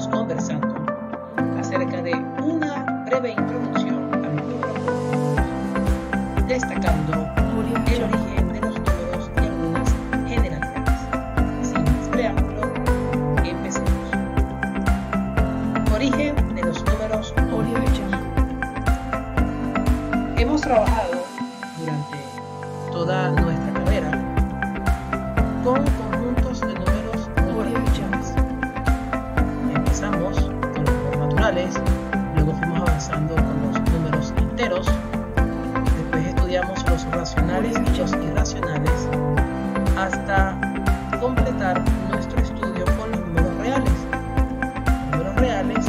estaremos conversando acerca de una breve introducción al número cósmico, destacando el origen de los números y algunas generalidades. Sin más preámbulo, empecemos. Origen de los números cósmicos. Hemos trabajado durante toda nuestra carrera con conjuntos de números numéricos. Empezamos con los números naturales, luego fuimos avanzando con los números enteros, después estudiamos los racionales y los irracionales, hasta completar nuestro estudio con los números reales. Los números reales,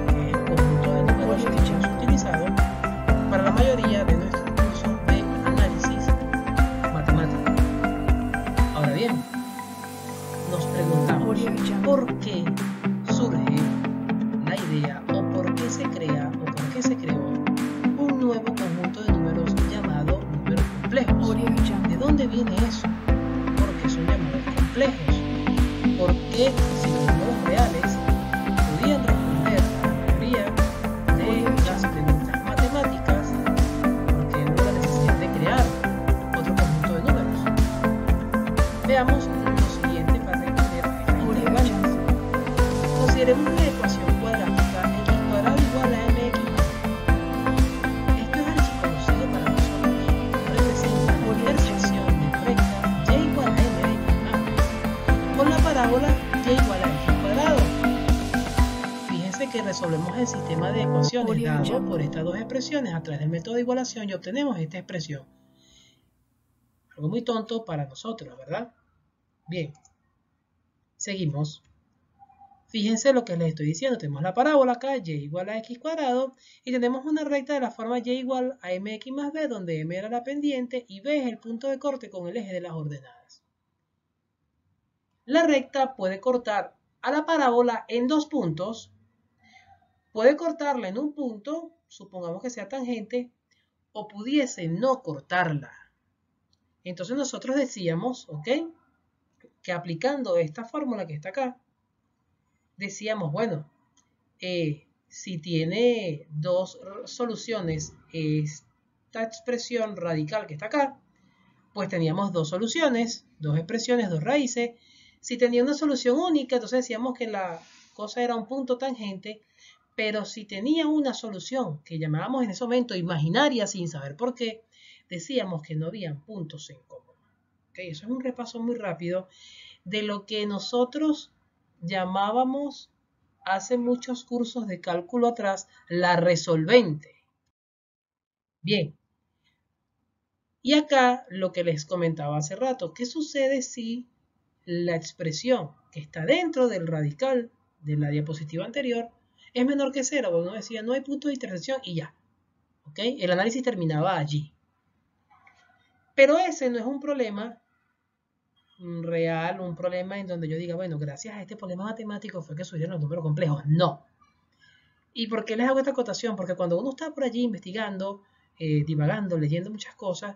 que es el conjunto de números que hemos utilizado para la mayoría de nuestros cursos de análisis matemático. Ahora bien, nos preguntamos por qué surge la idea o por qué se crea o por qué se creó un nuevo conjunto de números llamado números complejos. ¿De dónde viene eso? ¿Por qué son llamados complejos? ¿Por qué si los números reales podían responder a la mayoría de las preguntas matemáticas, por qué hubo la necesidad de crear otro conjunto de números? Veamos lo siguiente para entender esta interrogación. Consideremos una ecuación cuadrática x cuadrado igual a mx más b. Esto es archiconocido para nosotros. Representa la intersección de recta y igual a mx más b con la parábola y igual a x cuadrado. Fíjense que resolvemos el sistema de ecuaciones dado por estas dos expresiones a través del método de igualación y obtenemos esta expresión. Algo muy tonto para nosotros, ¿verdad? Bien, seguimos. Fíjense lo que les estoy diciendo. Tenemos la parábola acá, y igual a x cuadrado, y tenemos una recta de la forma y igual a mx más b, donde m era la pendiente y b es el punto de corte con el eje de las ordenadas. La recta puede cortar a la parábola en dos puntos, puede cortarla en un punto, supongamos que sea tangente, o pudiese no cortarla. Entonces nosotros decíamos, ¿ok?, que aplicando esta fórmula que está acá, decíamos, bueno, si tiene dos soluciones esta expresión radical que está acá, pues teníamos dos soluciones, dos expresiones, dos raíces. Si tenía una solución única, entonces decíamos que la cosa era un punto tangente, pero si tenía una solución que llamábamos en ese momento imaginaria sin saber por qué, decíamos que no habían puntos en común. ¿Okay? Eso es un repaso muy rápido de lo que nosotros llamábamos hace muchos cursos de cálculo atrás la resolvente. Bien, y acá lo que les comentaba hace rato, ¿qué sucede si la expresión que está dentro del radical de la diapositiva anterior es menor que 0? Bueno, uno decía no hay punto de intersección y ya. ¿Okay? El análisis terminaba allí. Pero ese no es un problema real, un problema en donde yo diga, bueno, gracias a este problema matemático fue que surgieron los números complejos. No. ¿Y por qué les hago esta acotación? Porque cuando uno está por allí investigando, divagando, leyendo muchas cosas,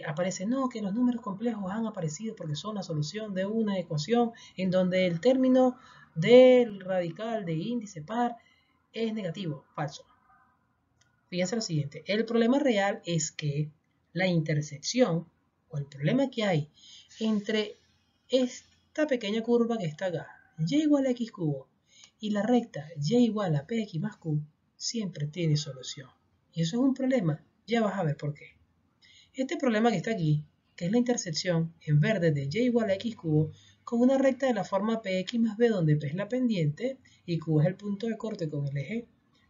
aparece, no, que los números complejos han aparecido porque son la solución de una ecuación en donde el término del radical de índice par es negativo. Falso. Fíjense lo siguiente, el problema real es que la intersección, o el problema que hay entre esta pequeña curva que está acá, y igual a x cubo, y la recta y igual a px más q, siempre tiene solución. Y eso es un problema, ya vas a ver por qué. Este problema que está aquí, que es la intersección en verde de y igual a x cubo, con una recta de la forma px más b, donde p es la pendiente y q es el punto de corte con el eje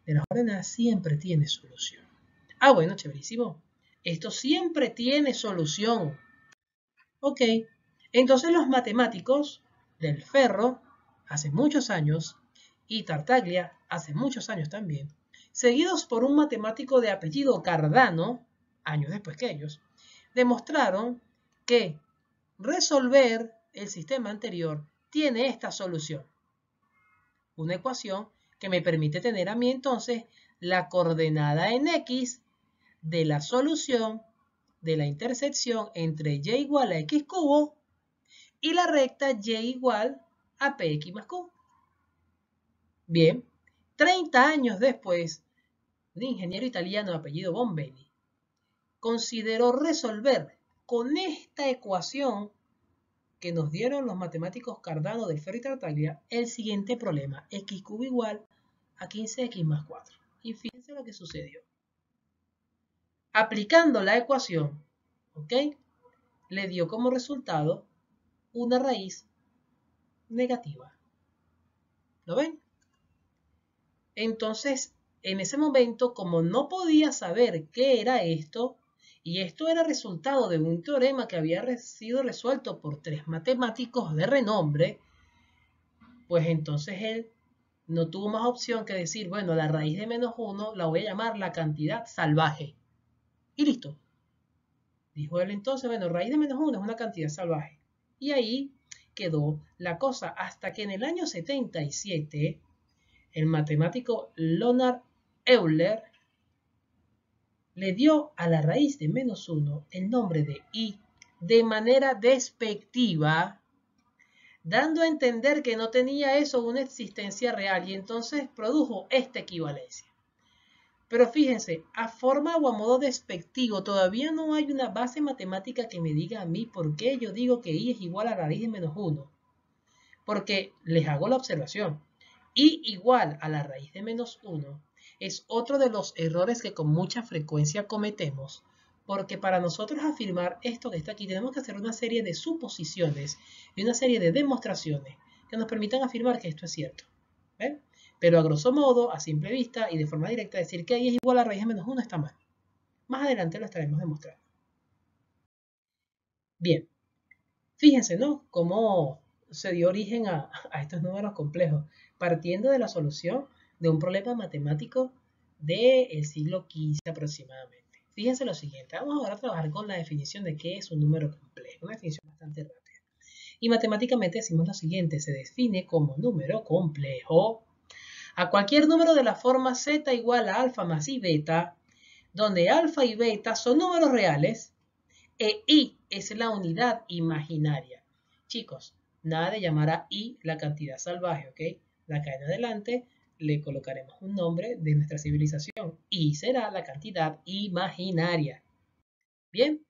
de las ordenadas, siempre tiene solución. Ah, bueno, chéverísimo. Esto siempre tiene solución. Ok, entonces los matemáticos del Ferro, hace muchos años, y Tartaglia, hace muchos años también, seguidos por un matemático de apellido Cardano, años después que ellos, demostraron que resolver el sistema anterior tiene esta solución. Una ecuación que me permite tener a mí entonces la coordenada en X de la solución de la intersección entre y igual a x cubo y la recta y igual a px más q. Bien, 30 años después, un ingeniero italiano de apellido Bombelli consideró resolver con esta ecuación que nos dieron los matemáticos Cardano del Ferro y Tartaglia el siguiente problema: x cubo igual a 15x más 4. Y fíjense lo que sucedió. Aplicando la ecuación, ¿ok?, le dio como resultado una raíz negativa. ¿Lo ven? Entonces, en ese momento, como no podía saber qué era esto, y esto era resultado de un teorema que había sido resuelto por 3 matemáticos de renombre, pues entonces él no tuvo más opción que decir, bueno, la raíz de menos 1 la voy a llamar la cantidad salvaje. Y listo. Dijo él entonces, bueno, raíz de menos 1 es una cantidad salvaje. Y ahí quedó la cosa hasta que en el año 77 el matemático Leonhard Euler le dio a la raíz de menos 1 el nombre de i de manera despectiva, dando a entender que no tenía eso una existencia real, y entonces produjo esta equivalencia. Pero fíjense, a forma o a modo despectivo, todavía no hay una base matemática que me diga a mí por qué yo digo que i es igual a la raíz de menos 1. Porque les hago la observación. I igual a la raíz de menos 1 es otro de los errores que con mucha frecuencia cometemos, porque para nosotros afirmar esto que está aquí tenemos que hacer una serie de suposiciones y una serie de demostraciones que nos permitan afirmar que esto es cierto. ¿Ven? Pero a grosso modo, a simple vista y de forma directa, decir que i es igual a la raíz de menos 1 está mal. Más adelante lo estaremos demostrando. Bien, fíjense, ¿no?, cómo se dio origen a estos números complejos, partiendo de la solución de un problema matemático del siglo XV aproximadamente. Fíjense lo siguiente, vamos ahora a trabajar con la definición de qué es un número complejo, una definición bastante rápida. Y matemáticamente decimos lo siguiente: se define como número complejo a cualquier número de la forma z igual a alfa más i beta, donde alfa y beta son números reales e i es la unidad imaginaria. Chicos, nada de llamar a i la cantidad salvaje, ¿ok? De acá en adelante le colocaremos un nombre de nuestra civilización. I será la cantidad imaginaria. Bien,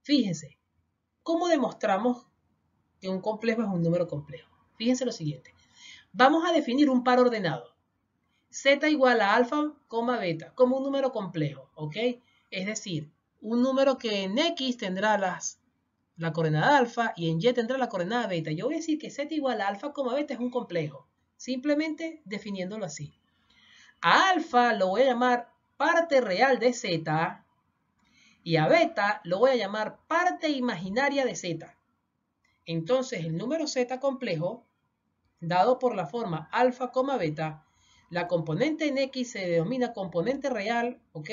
fíjense, ¿cómo demostramos que un complejo es un número complejo? Fíjense lo siguiente. Vamos a definir un par ordenado. Z igual a alfa, beta, como un número complejo, ¿ok? Es decir, un número que en X tendrá la coordenada alfa y en Y tendrá la coordenada beta. Yo voy a decir que Z igual a alfa, beta es un complejo, simplemente definiéndolo así. A alfa lo voy a llamar parte real de Z y a beta lo voy a llamar parte imaginaria de Z. Entonces el número Z complejo, dado por la forma alfa, beta, la componente en X se denomina componente real, ¿ok?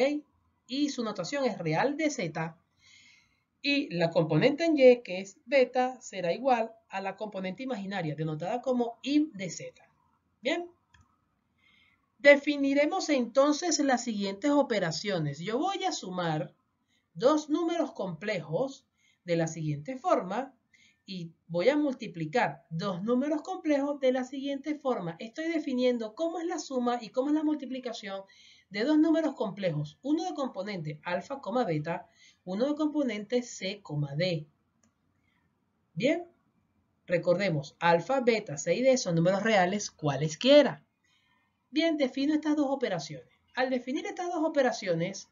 Y su notación es real de Z. Y la componente en Y, que es beta, será igual a la componente imaginaria, denotada como im de Z. Bien. Definiremos entonces las siguientes operaciones. Yo voy a sumar dos números complejos de la siguiente forma y voy a multiplicar dos números complejos de la siguiente forma. Estoy definiendo cómo es la suma y cómo es la multiplicación de dos números complejos, uno de componente alfa, beta, uno de componente c, d. Bien, recordemos, alfa, beta, c y d son números reales cualesquiera. Bien, defino estas dos operaciones. Al definir estas dos operaciones,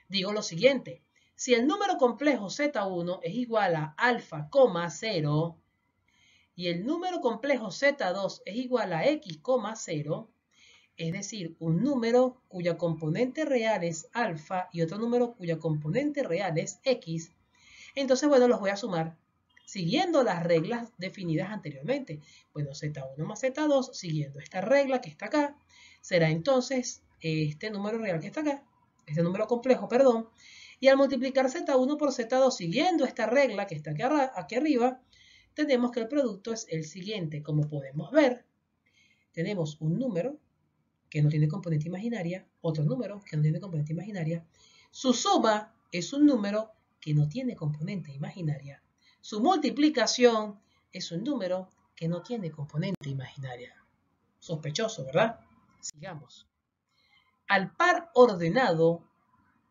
digo lo siguiente: si el número complejo Z1 es igual a alfa, 0 y el número complejo Z2 es igual a X, 0, es decir, un número cuya componente real es alfa y otro número cuya componente real es X, entonces, bueno, los voy a sumar siguiendo las reglas definidas anteriormente. Bueno, Z1 más Z2, siguiendo esta regla que está acá, será entonces este número real que está acá, este número complejo, perdón, y al multiplicar Z1 por Z2 siguiendo esta regla que está aquí arriba, tenemos que el producto es el siguiente. Como podemos ver, tenemos un número que no tiene componente imaginaria, otro número que no tiene componente imaginaria. Su suma es un número que no tiene componente imaginaria. Su multiplicación es un número que no tiene componente imaginaria. sospechoso, ¿verdad? Sigamos. Al par ordenado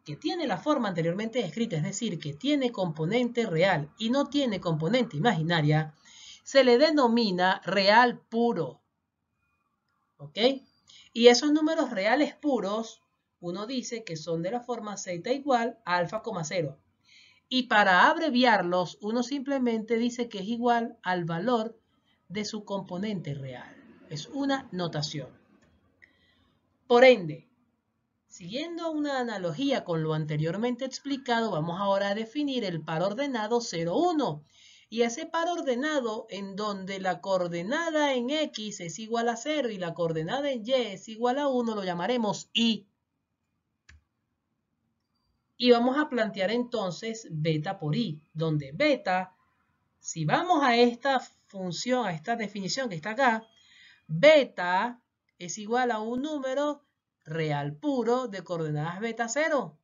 que tiene la forma anteriormente descrita, es decir, que tiene componente real y no tiene componente imaginaria, se le denomina real puro. ¿Ok? Y esos números reales puros, uno dice que son de la forma z igual a alfa, 0. Y para abreviarlos, uno simplemente dice que es igual al valor de su componente real. Es una notación. Por ende, siguiendo una analogía con lo anteriormente explicado, vamos ahora a definir el par ordenado 0, 1. Y ese par ordenado en donde la coordenada en X es igual a 0 y la coordenada en Y es igual a 1, lo llamaremos Y. Y vamos a plantear entonces beta por I, donde beta, si vamos a esta función, a esta definición que está acá, beta es igual a un número real puro de coordenadas beta 0.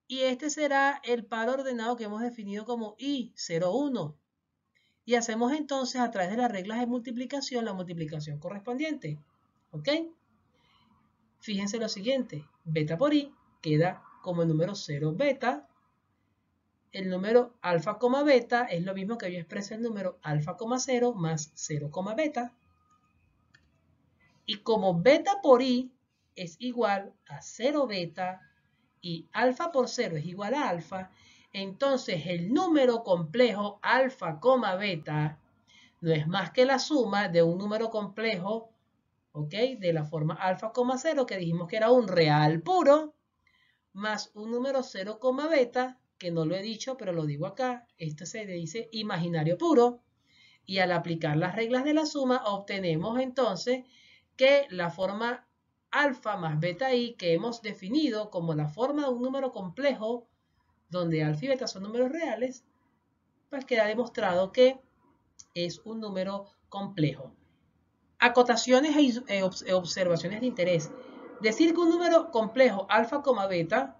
Y este será el par ordenado que hemos definido como I, 0, 1. Y hacemos entonces a través de las reglas de multiplicación la multiplicación correspondiente. ¿Ok? Fíjense lo siguiente, beta por I queda como el número 0 beta. El número alfa, beta es lo mismo que yo expreso el número alfa, 0 más 0, beta. Y como beta por I es igual a 0 beta y alfa por 0 es igual a alfa, entonces el número complejo alfa, beta no es más que la suma de un número complejo, ¿ok? De la forma alfa, 0, que dijimos que era un real puro, más un número 0, beta, que no lo he dicho, pero lo digo acá, esto se le dice imaginario puro, y al aplicar las reglas de la suma, obtenemos entonces que la forma alfa más beta i, que hemos definido como la forma de un número complejo, donde alfa y beta son números reales, pues queda demostrado que es un número complejo. Acotaciones e observaciones de interés. Decir que un número complejo alfa, beta,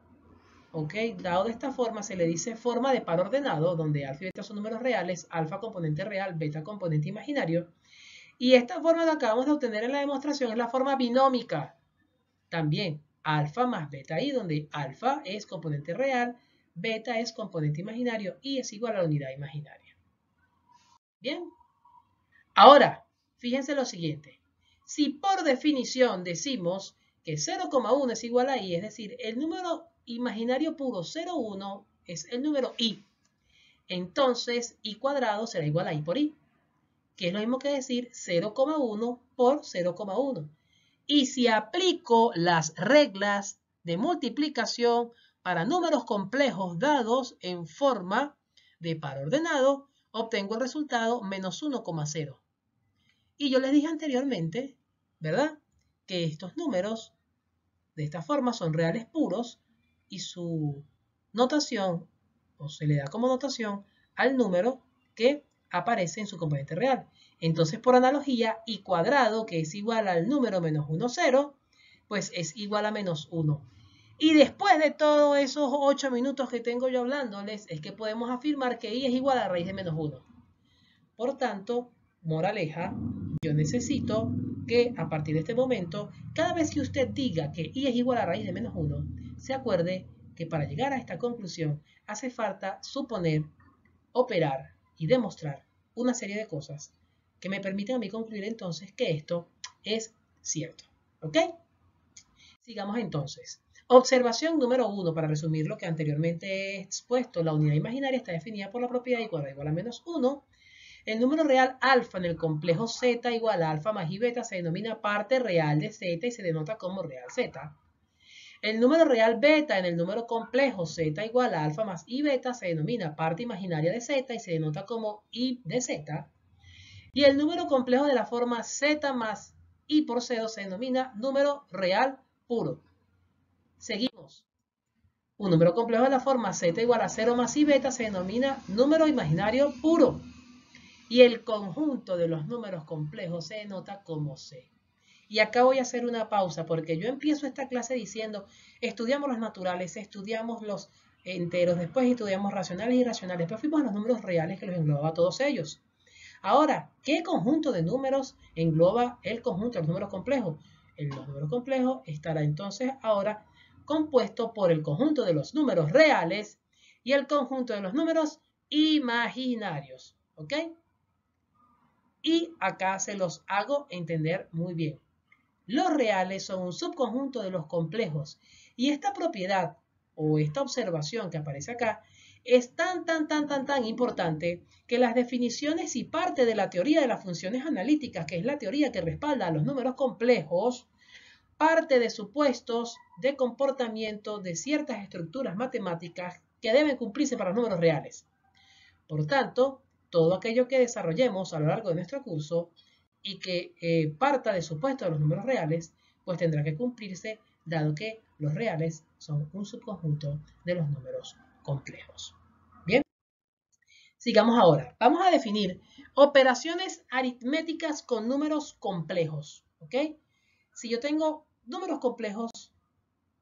¿ok? Dado de esta forma, se le dice forma de par ordenado, donde alfa y beta son números reales, alfa componente real, beta componente imaginario. Y esta forma que acabamos de obtener en la demostración es la forma binómica. También alfa más beta i, donde alfa es componente real, beta es componente imaginario y es igual a la unidad imaginaria. Bien. Ahora, fíjense lo siguiente. Si por definición decimos que 0,1 es igual a i, es decir, el número imaginario puro 0,1 es el número i, entonces i cuadrado será igual a i por i, que es lo mismo que decir 0,1 por 0,1. Y si aplico las reglas de multiplicación para números complejos dados en forma de par ordenado, obtengo el resultado menos 1,0. Y yo les dije anteriormente, ¿verdad?, que estos números de esta forma son reales puros y su notación, o se le da como notación, al número que aparece en su componente real. Entonces, por analogía, i cuadrado, que es igual al número menos 1, 0, pues es igual a menos 1. Y después de todos esos 8 minutos que tengo yo hablándoles, es que podemos afirmar que i es igual a raíz de menos 1. Por tanto, moraleja, yo necesito que a partir de este momento, cada vez que usted diga que i es igual a raíz de menos 1, se acuerde que para llegar a esta conclusión hace falta suponer, operar y demostrar una serie de cosas que me permiten a mí concluir entonces que esto es cierto. ¿Ok? Sigamos entonces. Observación número 1, para resumir lo que anteriormente he expuesto. La unidad imaginaria está definida por la propiedad i cuadrado igual a menos 1. El número real alfa en el complejo z igual a alfa más i beta se denomina parte real de z y se denota como real z. El número real beta en el número complejo z igual a alfa más i beta se denomina parte imaginaria de z y se denota como i de z. Y el número complejo de la forma z más i por 0 se denomina número real puro. Seguimos. Un número complejo de la forma z igual a 0 más i beta se denomina número imaginario puro. Y el conjunto de los números complejos se denota como C. Y acá voy a hacer una pausa porque yo empiezo esta clase diciendo, estudiamos los naturales, estudiamos los enteros, después estudiamos racionales y irracionales, después fuimos a los números reales que los englobaba a todos ellos. Ahora, ¿qué conjunto de números engloba el conjunto de los números complejos? Los números complejos estará entonces ahora compuesto por el conjunto de los números reales y el conjunto de los números imaginarios. ¿Ok? Y acá se los hago entender muy bien. Los reales son un subconjunto de los complejos y esta propiedad o esta observación que aparece acá es tan importante que las definiciones y parte de la teoría de las funciones analíticas, que es la teoría que respalda a los números complejos, parte de supuestos de comportamiento de ciertas estructuras matemáticas que deben cumplirse para los números reales. Por tanto, todo aquello que desarrollemos a lo largo de nuestro curso y que parta de supuestos de los números reales, pues tendrá que cumplirse, dado que los reales son un subconjunto de los números complejos. Bien, sigamos ahora. Vamos a definir operaciones aritméticas con números complejos. ¿Ok? Si yo tengo números complejos,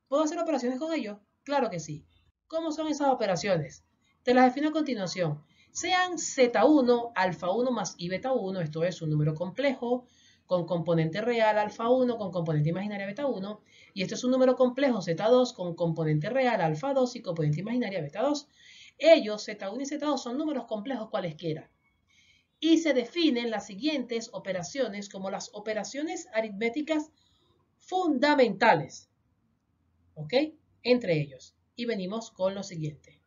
¿puedo hacer operaciones con ellos? Claro que sí. ¿Cómo son esas operaciones? Te las defino a continuación. Sean Z1, alfa 1 más I beta 1, esto es un número complejo, con componente real alfa 1, con componente imaginaria beta 1, y esto es un número complejo Z2 con componente real alfa 2 y componente imaginaria beta 2. Ellos, Z1 y Z2, son números complejos cualesquiera. Y se definen las siguientes operaciones como las operaciones aritméticas fundamentales. ¿Ok? Entre ellos. Y venimos con lo siguiente.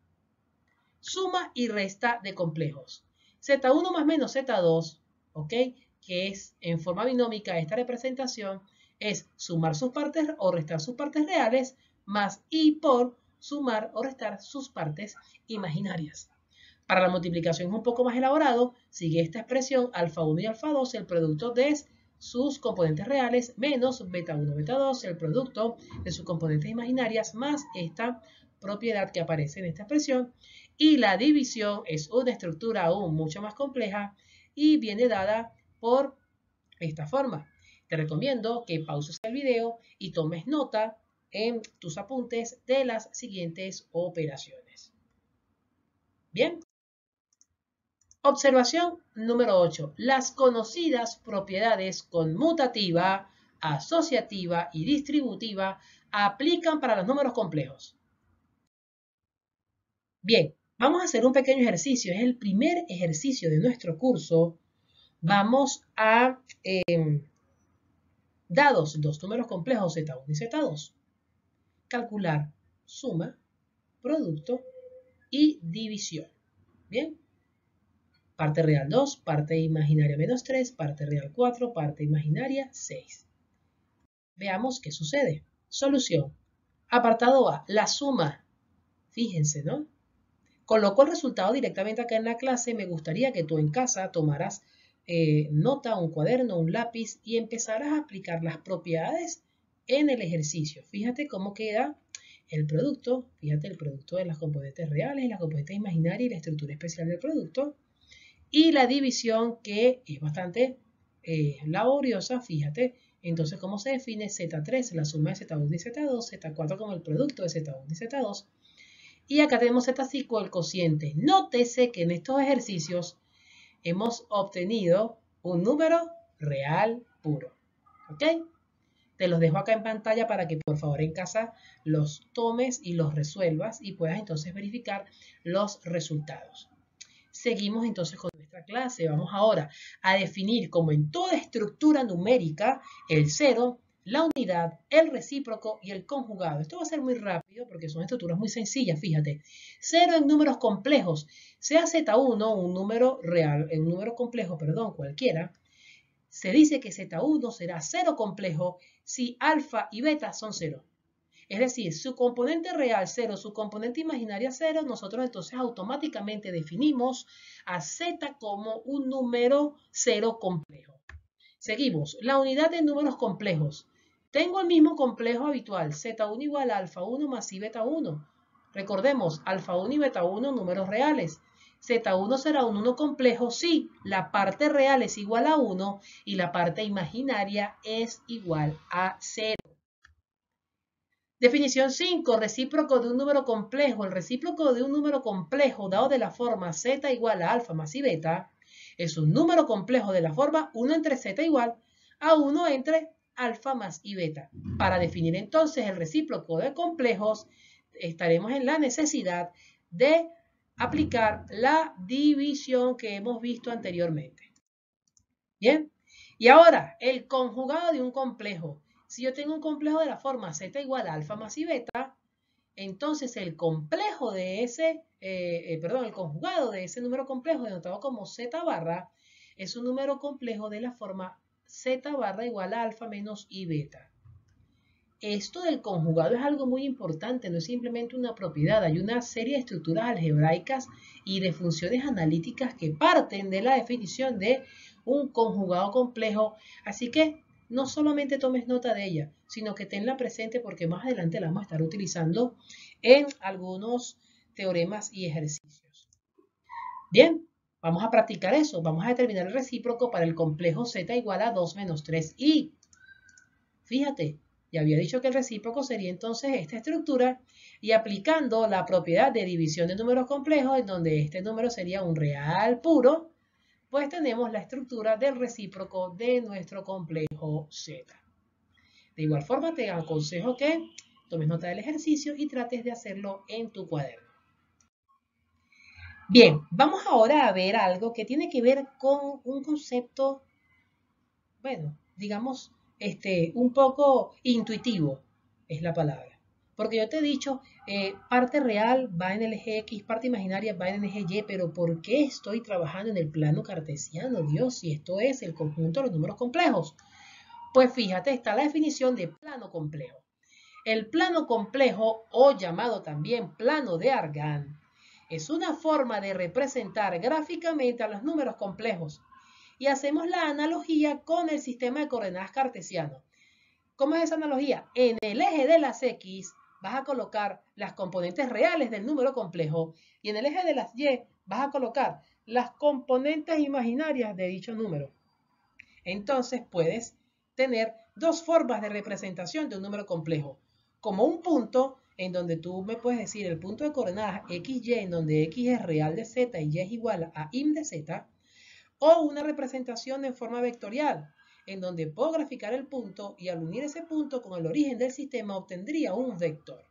Suma y resta de complejos. Z1 más menos Z2, ¿ok? Que es en forma binómica esta representación, es sumar sus partes o restar sus partes reales, más I por sumar o restar sus partes imaginarias. Para la multiplicación es un poco más elaborado, sigue esta expresión alfa 1 y alfa 2, el producto de sus componentes reales, menos beta 1, beta 2, el producto de sus componentes imaginarias, más esta propiedad que aparece en esta expresión. Y la división es una estructura aún mucho más compleja y viene dada por esta forma. Te recomiendo que pauses el video y tomes nota en tus apuntes de las siguientes operaciones. Bien. Observación número 8. Las conocidas propiedades conmutativa, asociativa y distributiva aplican para los números complejos. Bien, vamos a hacer un pequeño ejercicio. Es el primer ejercicio de nuestro curso. Vamos a, dados dos números complejos Z1 y Z2, calcular suma, producto y división. Bien. Parte real 2, parte imaginaria menos 3, parte real 4, parte imaginaria 6. Veamos qué sucede. Solución. Apartado A, la suma. Fíjense, ¿no? Coloco el resultado directamente acá en la clase. Me gustaría que tú en casa tomaras nota, un cuaderno, un lápiz y empezaras a aplicar las propiedades en el ejercicio. Fíjate cómo queda el producto. Fíjate el producto de las componentes reales, las componentes imaginarias y la estructura especial del producto. Y la división que es bastante laboriosa, fíjate. Entonces, ¿cómo se define? Z3, la suma de Z1 y Z2, Z4 como el producto de Z1 y Z2. Y acá tenemos Z5, el cociente. Nótese que en estos ejercicios hemos obtenido un número real puro. ¿Ok? Te los dejo acá en pantalla para que por favor en casa los tomes y los resuelvas y puedas entonces verificar los resultados. Seguimos entonces con nuestra clase. Vamos ahora a definir, como en toda estructura numérica, el cero, la unidad, el recíproco y el conjugado. Esto va a ser muy rápido porque son estructuras muy sencillas, fíjate. Cero en números complejos, sea Z1 un número real, un número complejo, perdón, cualquiera, se dice que Z1 será cero complejo si alfa y beta son cero. Es decir, su componente real 0, su componente imaginaria 0, nosotros entonces automáticamente definimos a Z como un número 0 complejo. Seguimos, la unidad de números complejos. Tengo el mismo complejo habitual, Z1 igual a alfa 1 más I beta 1. Recordemos, alfa 1 y beta 1 números reales. Z1 será un 1 complejo si la parte real es igual a 1 y la parte imaginaria es igual a 0. Definición 5, recíproco de un número complejo. El recíproco de un número complejo dado de la forma z igual a alfa más i beta es un número complejo de la forma 1 entre z igual a 1 entre alfa más y beta. Para definir entonces el recíproco de complejos, estaremos en la necesidad de aplicar la división que hemos visto anteriormente. Bien, y ahora el conjugado de un complejo. Si yo tengo un complejo de la forma z igual a alfa más y beta, entonces el complejo de ese, el conjugado de ese número complejo denotado como z barra es un número complejo de la forma z barra igual a alfa menos y beta. Esto del conjugado es algo muy importante, no es simplemente una propiedad. Hay una serie de estructuras algebraicas y de funciones analíticas que parten de la definición de un conjugado complejo. Así que no solamente tomes nota de ella, sino que tenla presente porque más adelante la vamos a estar utilizando en algunos teoremas y ejercicios. Bien, vamos a practicar eso. Vamos a determinar el recíproco para el complejo z igual a 2 menos 3i. Fíjate, ya había dicho que el recíproco sería entonces esta estructura y aplicando la propiedad de división de números complejos, en donde este número sería un real puro, pues tenemos la estructura del recíproco de nuestro complejo z. De igual forma, te aconsejo que tomes nota del ejercicio y trates de hacerlo en tu cuaderno. Bien, vamos ahora a ver algo que tiene que ver con un concepto, bueno, digamos, un poco intuitivo es la palabra. Porque yo te he dicho, parte real va en el eje X, parte imaginaria va en el eje Y, pero ¿por qué estoy trabajando en el plano cartesiano, Dios? Si esto es el conjunto de los números complejos. Pues fíjate, está la definición de plano complejo. El plano complejo, o llamado también plano de Argand, es una forma de representar gráficamente a los números complejos. Y hacemos la analogía con el sistema de coordenadas cartesiano. ¿Cómo es esa analogía? En el eje de las X vas a colocar las componentes reales del número complejo y en el eje de las Y vas a colocar las componentes imaginarias de dicho número. Entonces puedes tener dos formas de representación de un número complejo. Como un punto en donde tú me puedes decir el punto de coordenadas XY, en donde X es real de Z y Y es igual a im de Z, o una representación en forma vectorial, en donde puedo graficar el punto y al unir ese punto con el origen del sistema obtendría un vector.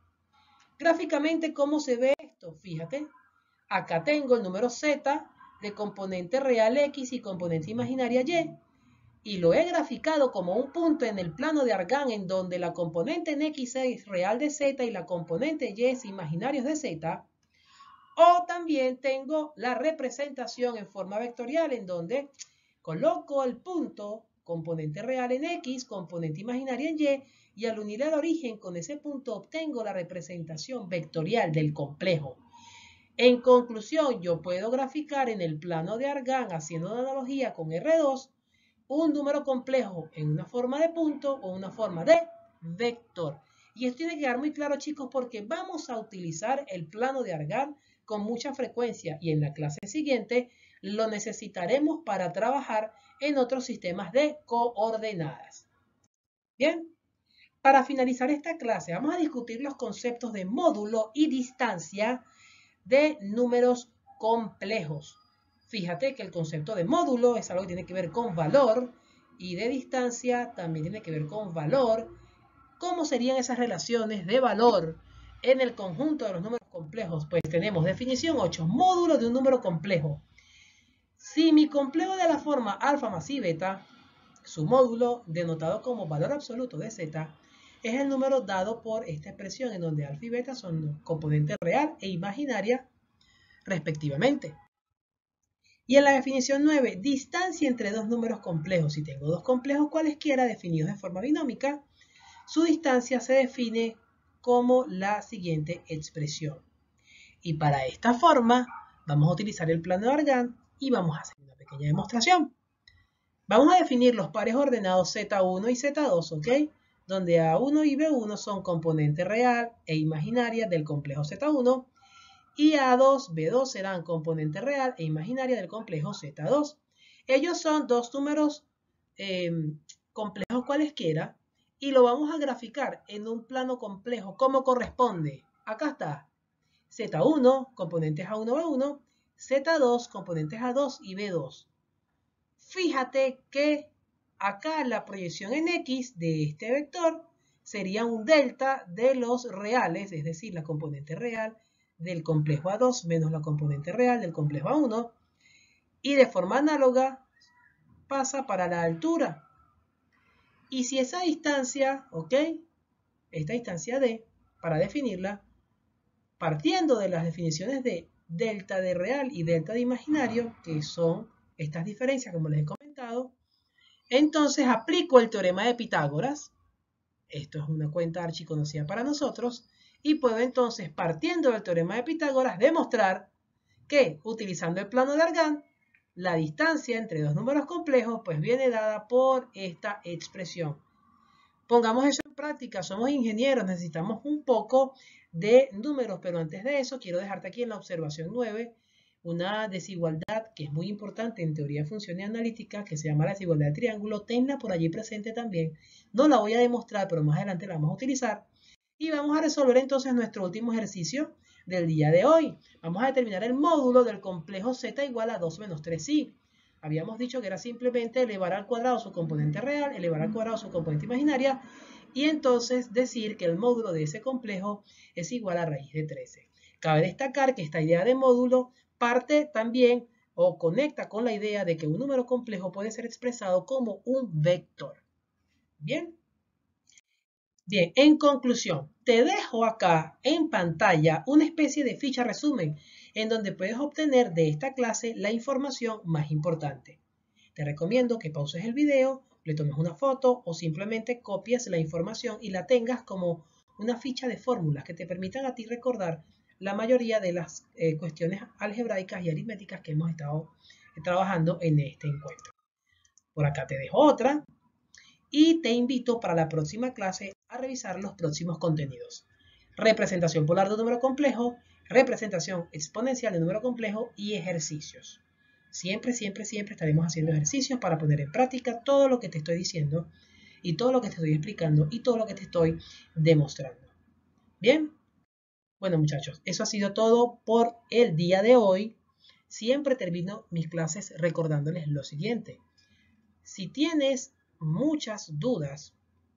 Gráficamente, ¿cómo se ve esto? Fíjate, acá tengo el número Z de componente real X y componente imaginaria Y lo he graficado como un punto en el plano de Argand en donde la componente en X es real de Z y la componente Y es imaginario de Z. O también tengo la representación en forma vectorial en donde coloco el punto, componente real en X, componente imaginaria en Y al unir el origen con ese punto obtengo la representación vectorial del complejo. En conclusión, yo puedo graficar en el plano de Argand, haciendo una analogía con R2, un número complejo en una forma de punto o una forma de vector. Y esto tiene que quedar muy claro, chicos, porque vamos a utilizar el plano de Argand con mucha frecuencia y en la clase siguiente lo necesitaremos para trabajar en otros sistemas de coordenadas. Bien, para finalizar esta clase vamos a discutir los conceptos de módulo y distancia de números complejos. Fíjate que el concepto de módulo es algo que tiene que ver con valor y de distancia también tiene que ver con valor. ¿Cómo serían esas relaciones de valor en el conjunto de los números complejos? Pues tenemos definición 8, módulo de un número complejo. Si mi complejo de la forma alfa más y beta, su módulo, denotado como valor absoluto de z, es el número dado por esta expresión en donde alfa y beta son componentes real e imaginaria respectivamente. Y en la definición 9, distancia entre dos números complejos. Si tengo dos complejos cualesquiera definidos de forma binómica, su distancia se define como la siguiente expresión. Y para esta forma vamos a utilizar el plano de Argand y vamos a hacer una pequeña demostración. Vamos a definir los pares ordenados Z1 y Z2, ¿ok? Donde A1 y B1 son componente real e imaginaria del complejo Z1 y A2, B2 serán componente real e imaginaria del complejo Z2. Ellos son dos números complejos cualesquiera y lo vamos a graficar en un plano complejo como corresponde. Acá está Z1, componentes A1, B1, Z2, componentes A2 y B2. fíjate que acá la proyección en X de este vector sería un delta de los reales, es decir, la componente real del complejo A2 menos la componente real del complejo A1. Y de forma análoga pasa para la altura. Y si esa distancia, ¿ok? Esta distancia D, para definirla, partiendo de las definiciones de delta de real y delta de imaginario, que son estas diferencias como les he comentado, entonces aplico el teorema de Pitágoras. Esto es una cuenta archiconocida para nosotros. Y puedo entonces, partiendo del teorema de Pitágoras, demostrar que, utilizando el plano de Argand, la distancia entre dos números complejos pues viene dada por esta expresión. Pongamos eso en práctica, somos ingenieros, necesitamos un poco de números, pero antes de eso quiero dejarte aquí en la observación 9 una desigualdad que es muy importante en teoría de funciones analíticas, que se llama la desigualdad de triángulo. Tenla por allí presente también. No la voy a demostrar, pero más adelante la vamos a utilizar. Y vamos a resolver entonces nuestro último ejercicio del día de hoy. Vamos a determinar el módulo del complejo Z igual a 2 menos 3i. Habíamos dicho que era simplemente elevar al cuadrado su componente real, elevar al cuadrado su componente imaginaria, y entonces decir que el módulo de ese complejo es igual a raíz de 13. Cabe destacar que esta idea de módulo parte también o conecta con la idea de que un número complejo puede ser expresado como un vector. Bien. Bien, en conclusión, te dejo acá en pantalla una especie de ficha resumen en donde puedes obtener de esta clase la información más importante. Te recomiendo que pauses el video, le tomes una foto o simplemente copies la información y la tengas como una ficha de fórmulas que te permitan a ti recordar la mayoría de las cuestiones algebraicas y aritméticas que hemos estado trabajando en este encuentro. Por acá te dejo otra y te invito para la próxima clase a revisar los próximos contenidos. Representación polar de un número complejo, representación exponencial de un número complejo y ejercicios. Siempre estaremos haciendo ejercicios para poner en práctica todo lo que te estoy diciendo y todo lo que te estoy explicando y todo lo que te estoy demostrando. Bien, bueno muchachos, eso ha sido todo por el día de hoy. Siempre termino mis clases recordándoles lo siguiente. Si tienes muchas dudas,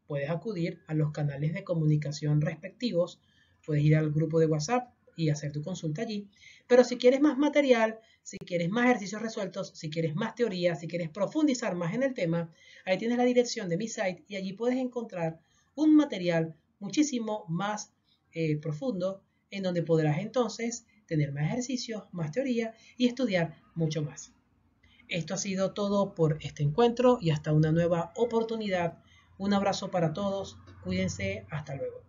puedes acudir a los canales de comunicación respectivos, puedes ir al grupo de WhatsApp y hacer tu consulta allí. Pero si quieres más material, si quieres más ejercicios resueltos, si quieres más teoría, si quieres profundizar más en el tema, ahí tienes la dirección de mi site y allí puedes encontrar un material muchísimo más profundo en donde podrás entonces tener más ejercicios, más teoría y estudiar mucho más. Esto ha sido todo por este encuentro y hasta una nueva oportunidad. Un abrazo para todos, cuídense, hasta luego.